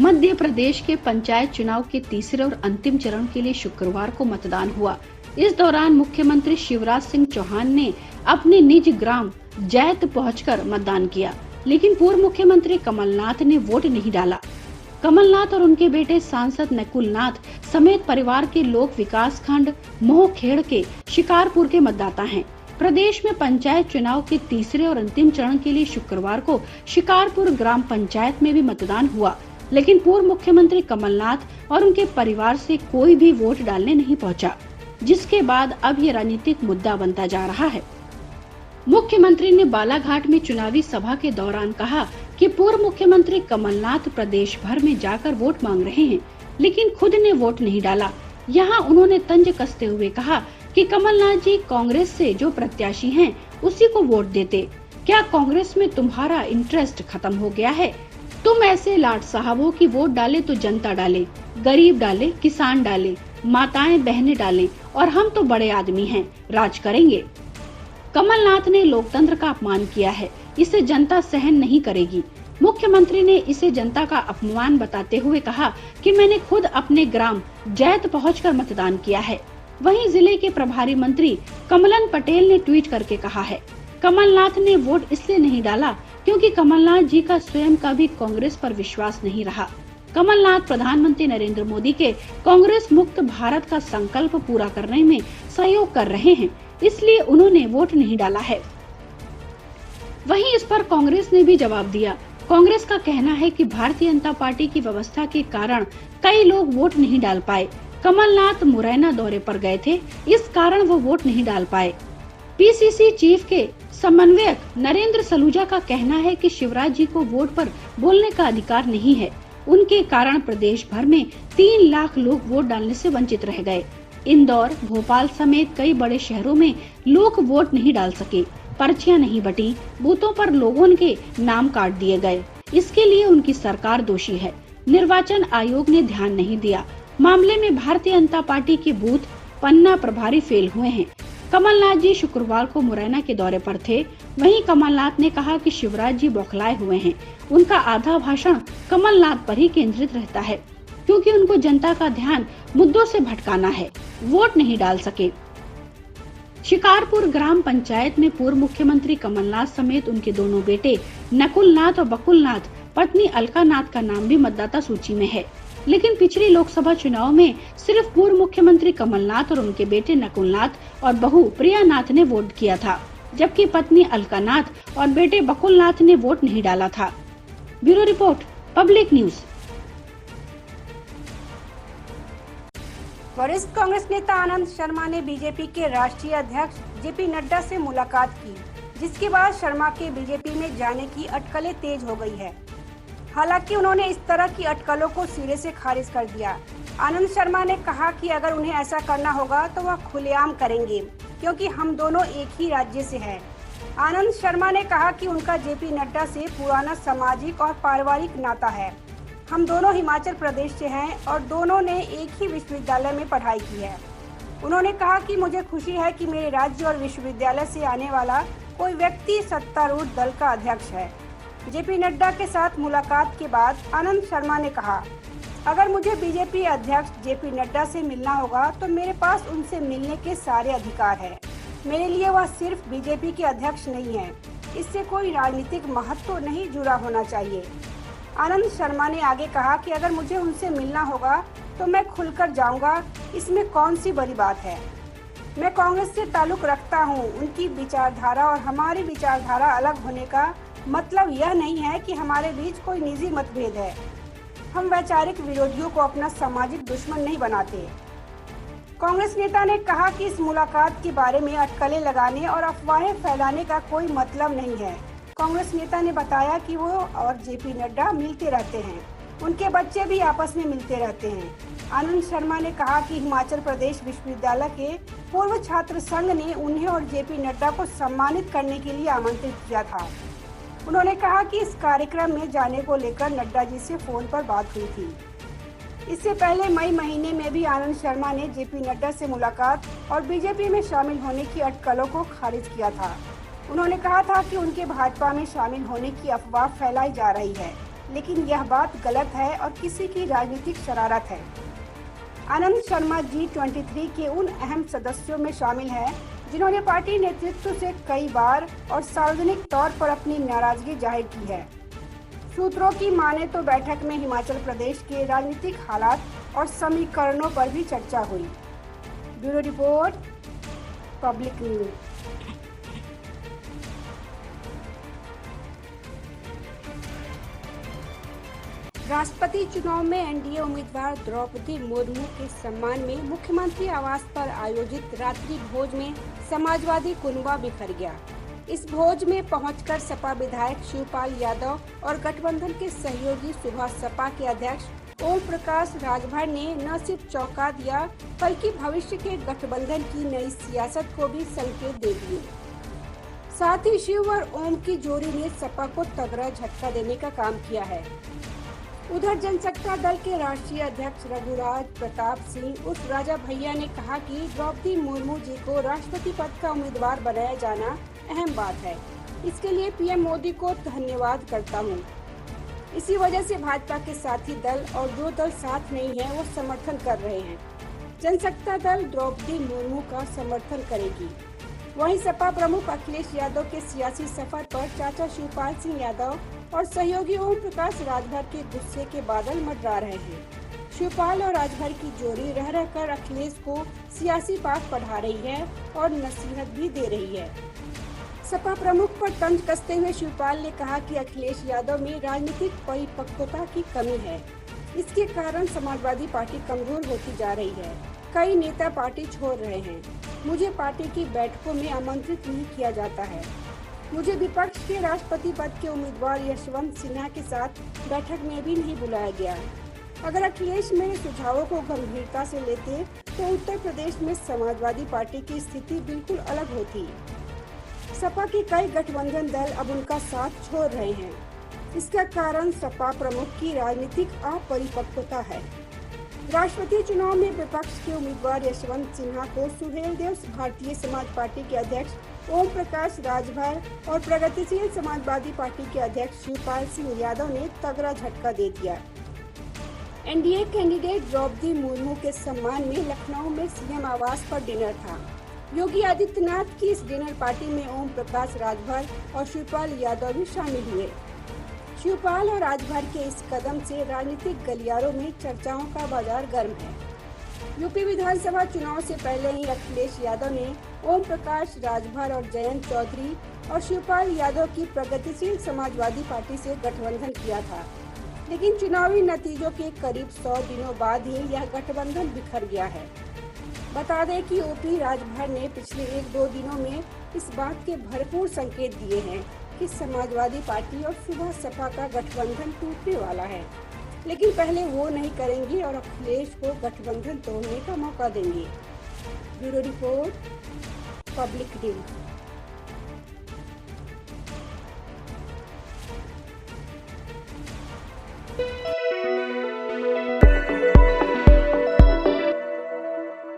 मध्य प्रदेश के पंचायत चुनाव के तीसरे और अंतिम चरण के लिए शुक्रवार को मतदान हुआ। इस दौरान मुख्यमंत्री शिवराज सिंह चौहान ने अपने निज ग्राम जैत पहुंचकर मतदान किया, लेकिन पूर्व मुख्यमंत्री कमलनाथ ने वोट नहीं डाला। कमलनाथ और उनके बेटे सांसद नकुल नाथ समेत परिवार के लोग विकास खंड मोहखेड़ के शिकारपुर के मतदाता हैं। प्रदेश में पंचायत चुनाव के तीसरे और अंतिम चरण के लिए शुक्रवार को शिकारपुर ग्राम पंचायत में भी मतदान हुआ, लेकिन पूर्व मुख्यमंत्री कमलनाथ और उनके परिवार से कोई भी वोट डालने नहीं पहुंचा, जिसके बाद अब ये राजनीतिक मुद्दा बनता जा रहा है। मुख्यमंत्री ने बालाघाट में चुनावी सभा के दौरान कहा कि पूर्व मुख्यमंत्री कमलनाथ प्रदेश भर में जाकर वोट मांग रहे हैं, लेकिन खुद ने वोट नहीं डाला। यहाँ उन्होंने तंज कसते हुए कहा कि कमलनाथ जी कांग्रेस से जो प्रत्याशी हैं, उसी को वोट देते। क्या कांग्रेस में तुम्हारा इंटरेस्ट खत्म हो गया है? तुम ऐसे लाट साहबों की वोट डाले तो जनता डाले, गरीब डाले, किसान डाले, माताएं बहनें डालें, और हम तो बड़े आदमी हैं, राज करेंगे। कमलनाथ ने लोकतंत्र का अपमान किया है, इसे जनता सहन नहीं करेगी। मुख्यमंत्री ने इसे जनता का अपमान बताते हुए कहा कि मैंने खुद अपने ग्राम जैत पहुंचकर मतदान किया है। वहीं जिले के प्रभारी मंत्री कमलन पटेल ने ट्वीट करके कहा है, कमलनाथ ने वोट इसलिए नहीं डाला क्योंकि कमलनाथ जी का स्वयं का भी कांग्रेस पर विश्वास नहीं रहा। कमलनाथ प्रधानमंत्री नरेंद्र मोदी के कांग्रेस मुक्त भारत का संकल्प पूरा करने में सहयोग कर रहे हैं, इसलिए उन्होंने वोट नहीं डाला है। वहीं इस पर कांग्रेस ने भी जवाब दिया। कांग्रेस का कहना है कि भारतीय जनता पार्टी की व्यवस्था के कारण कई लोग वोट नहीं डाल पाए। कमलनाथ मुरैना दौरे पर गए थे, इस कारण वो वोट नहीं डाल पाए। पीसीसी चीफ के समन्वयक नरेंद्र सलूजा का कहना है कि शिवराज जी को वोट पर बोलने का अधिकार नहीं है। उनके कारण प्रदेश भर में 3 लाख लोग वोट डालने से वंचित रह गए। इंदौर, भोपाल समेत कई बड़े शहरों में लोग वोट नहीं डाल सके, पर्चियां नहीं बटी, बूथों पर लोगों के नाम काट दिए गए। इसके लिए उनकी सरकार दोषी है। निर्वाचन आयोग ने ध्यान नहीं दिया। मामले में भारतीय जनता पार्टी के बूथ पन्ना प्रभारी फेल हुए हैं। कमलनाथ जी शुक्रवार को मुरैना के दौरे पर थे। वहीं कमलनाथ ने कहा कि शिवराज जी बौखलाए हुए हैं। उनका आधा भाषण कमलनाथ पर ही केंद्रित रहता है, क्योंकि उनको जनता का ध्यान मुद्दों से भटकाना है, वोट नहीं डाल सके। शिकारपुर ग्राम पंचायत में पूर्व मुख्यमंत्री कमलनाथ समेत उनके दोनों बेटे नकुल नाथ और बकुल नाथ, पत्नी अलका नाथ का नाम भी मतदाता सूची में है। लेकिन पिछले लोकसभा चुनाव में सिर्फ पूर्व मुख्यमंत्री कमलनाथ और उनके बेटे नकुल नाथ और बहू प्रिया नाथ ने वोट किया था, जबकि पत्नी अलका नाथ और बेटे बकुल नाथ ने वोट नहीं डाला था। Bureau report, public news. वरिष्ठ कांग्रेस नेता आनंद शर्मा ने बीजेपी के राष्ट्रीय अध्यक्ष जेपी नड्डा से मुलाकात की, जिसके बाद शर्मा के बीजेपी में जाने की अटकलें तेज हो गई है। हालांकि उन्होंने इस तरह की अटकलों को सिरे से खारिज कर दिया। आनंद शर्मा ने कहा कि अगर उन्हें ऐसा करना होगा तो वह खुलेआम करेंगे, क्योंकि हम दोनों एक ही राज्य से हैं। आनंद शर्मा ने कहा कि उनका जेपी नड्डा से पुराना सामाजिक और पारिवारिक नाता है। हम दोनों हिमाचल प्रदेश से हैं और दोनों ने एक ही विश्वविद्यालय में पढ़ाई की है। उन्होंने कहा कि मुझे खुशी है कि मेरे राज्य और विश्वविद्यालय से आने वाला कोई व्यक्ति सत्तारूढ़ दल का अध्यक्ष है। जेपी नड्डा के साथ मुलाकात के बाद आनंद शर्मा ने कहा, अगर मुझे बीजेपी अध्यक्ष जेपी नड्डा से मिलना होगा तो मेरे पास उनसे मिलने के सारे अधिकार है। मेरे लिए वह सिर्फ बीजेपी के अध्यक्ष नहीं है, इससे कोई राजनीतिक महत्व नहीं जुड़ा होना चाहिए। आनंद शर्मा ने आगे कहा कि अगर मुझे उनसे मिलना होगा तो मैं खुलकर जाऊंगा, इसमें कौन सी बड़ी बात है। मैं कांग्रेस से ताल्लुक रखता हूं। उनकी विचारधारा और हमारी विचारधारा अलग होने का मतलब यह नहीं है कि हमारे बीच कोई निजी मतभेद है। हम वैचारिक विरोधियों को अपना सामाजिक दुश्मन नहीं बनाते। कांग्रेस नेता ने कहा कि इस मुलाकात के बारे में अटकलें लगाने और अफवाहें फैलाने का कोई मतलब नहीं है। कांग्रेस नेता ने बताया कि वो और जेपी नड्डा मिलते रहते हैं, उनके बच्चे भी आपस में मिलते रहते हैं। आनंद शर्मा ने कहा कि हिमाचल प्रदेश विश्वविद्यालय के पूर्व छात्र संघ ने उन्हें और जेपी नड्डा को सम्मानित करने के लिए आमंत्रित किया था। उन्होंने कहा कि इस कार्यक्रम में जाने को लेकर नड्डा जी से फोन पर बात हुई थी। इससे पहले मई महीने में भी आनंद शर्मा ने जेपी नड्डा से मुलाकात और बीजेपी में शामिल होने की अटकलों को खारिज किया था। उन्होंने कहा था कि उनके भाजपा में शामिल होने की अफवाह फैलाई जा रही है। लेकिन यह बात गलत है और किसी की राजनीतिक शरारत है। आनंद शर्मा G23 के उन अहम सदस्यों में शामिल हैं जिन्होंने पार्टी नेतृत्व से कई बार और सार्वजनिक तौर पर अपनी नाराजगी जाहिर की है। सूत्रों की माने तो बैठक में हिमाचल प्रदेश के राजनीतिक हालात और समीकरणों पर भी चर्चा हुई। Bureau report, public news. राष्ट्रपति चुनाव में एनडीए उम्मीदवार द्रौपदी मुर्मू के सम्मान में मुख्यमंत्री आवास पर आयोजित रात्रि भोज में समाजवादी कुनबा बिखर गया। इस भोज में पहुंचकर सपा विधायक शिवपाल यादव और गठबंधन के सहयोगी सुबह सपा के अध्यक्ष ओम प्रकाश राजभर ने न सिर्फ चौंका दिया बल्कि भविष्य के गठबंधन की नई सियासत को भी संकेत दे दिए। साथ ही शिव और ओम की जोड़ी ने सपा को तगड़ा झटका देने का काम किया है। उधर जनसत्ता दल के राष्ट्रीय अध्यक्ष रघुराज प्रताप सिंह उर्फ राजा भैया ने कहा कि द्रौपदी मुर्मू जी को राष्ट्रपति पद का उम्मीदवार बनाया जाना अहम बात है। इसके लिए पीएम मोदी को धन्यवाद करता हूं। इसी वजह से भाजपा के साथी दल और जो दल साथ नहीं है वो समर्थन कर रहे हैं। जनसत्ता दल द्रौपदी मुर्मू का समर्थन करेगी। वहीं सपा प्रमुख अखिलेश यादव के सियासी सफर पर चाचा शिवपाल सिंह यादव और सहयोगी ओम प्रकाश राजभर के गुस्से के बादल मंडरा रहे हैं। शिवपाल और राजभर की जोड़ी रह रहकर अखिलेश को सियासी पाठ पढ़ा रही है और नसीहत भी दे रही है। सपा प्रमुख पर तंज कसते हुए शिवपाल ने कहा कि अखिलेश यादव में राजनीतिक परिपक्वता की कमी है। इसके कारण समाजवादी पार्टी कमजोर होती जा रही है। कई नेता पार्टी छोड़ रहे हैं। मुझे पार्टी की बैठकों में आमंत्रित नहीं किया जाता है। मुझे विपक्ष के राष्ट्रपति पद के उम्मीदवार यशवंत सिन्हा के साथ बैठक में भी नहीं बुलाया गया। अगर अखिलेश मेरे सुझावों को गंभीरता से लेते तो उत्तर प्रदेश में समाजवादी पार्टी की स्थिति बिल्कुल अलग होती। सपा के कई गठबंधन दल अब उनका साथ छोड़ रहे हैं। इसका कारण सपा प्रमुख की राजनीतिक अपरिपक्वता है। राष्ट्रपति चुनाव में विपक्ष के उम्मीदवार यशवंत सिन्हा को सुहेलदेव भारतीय समाज पार्टी के अध्यक्ष ओम प्रकाश राजभर और प्रगतिशील समाजवादी पार्टी के अध्यक्ष शिवपाल सिंह यादव ने तगड़ा झटका दे दिया। एनडीए कैंडिडेट द्रौपदी मुर्मू के सम्मान में लखनऊ में सीएम आवास पर डिनर था। योगी आदित्यनाथ की इस डिनर पार्टी में ओम प्रकाश राजभर और शिवपाल यादव भी शामिल हुए। शिवपाल और राजभर के इस कदम से राजनीतिक गलियारों में चर्चाओं का बाजार गर्म है। यूपी विधानसभा चुनाव से पहले ही अखिलेश यादव ने ओम प्रकाश राजभर और जयंत चौधरी और शिवपाल यादव की प्रगतिशील समाजवादी पार्टी से गठबंधन किया था, लेकिन चुनावी नतीजों के करीब 100 दिनों बाद ही यह गठबंधन बिखर गया है। बता दें कि ओपी राजभर ने पिछले 1-2 दिनों में इस बात के भरपूर संकेत दिए हैं कि समाजवादी पार्टी और सुबह सपा का गठबंधन टूटने वाला है, लेकिन पहले वो नहीं करेंगे और अखिलेश को गठबंधन तोड़ने का मौका देंगे। Bureau report, public news.